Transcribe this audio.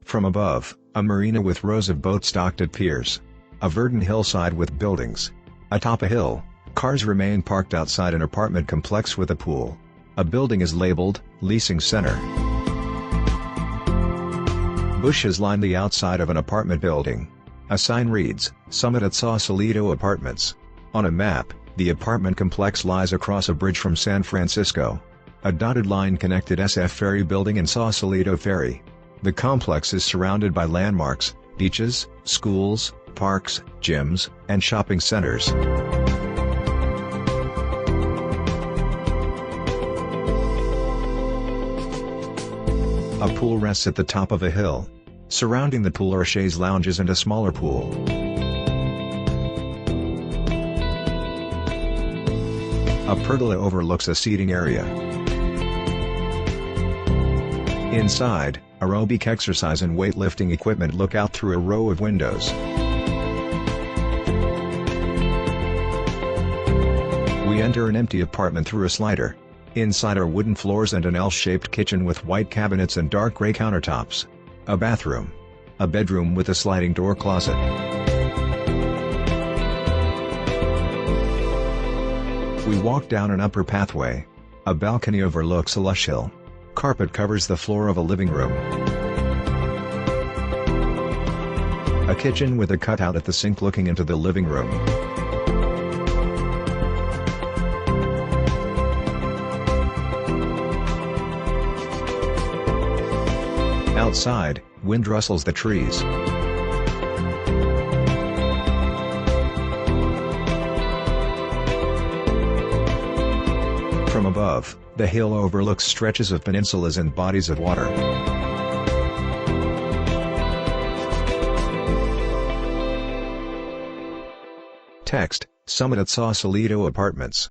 From above, a marina with rows of boats docked at piers. A verdant hillside with buildings. Atop a hill, cars remain parked outside an apartment complex with a pool. A building is labeled, Leasing Center. Bushes line the outside of an apartment building. A sign reads, Summit at Sausalito Apartments. On a map, the apartment complex lies across a bridge from San Francisco. A dotted line connected SF Ferry Building and Sausalito Ferry. The complex is surrounded by landmarks, beaches, schools, parks, gyms, and shopping centers. A pool rests at the top of a hill. Surrounding the pool are chaise lounges and a smaller pool. A pergola overlooks a seating area. Inside, aerobic exercise and weightlifting equipment look out through a row of windows. We enter an empty apartment through a slider. Inside are wooden floors and an L-shaped kitchen with white cabinets and dark gray countertops. A bathroom. A bedroom with a sliding door closet. We walk down an upper pathway. A balcony overlooks a lush hill. Carpet covers the floor of a living room. A kitchen with a cutout at the sink looking into the living room. Outside, wind rustles the trees. From above, the hill overlooks stretches of peninsulas and bodies of water. Text, Summit at Sausalito Apartments.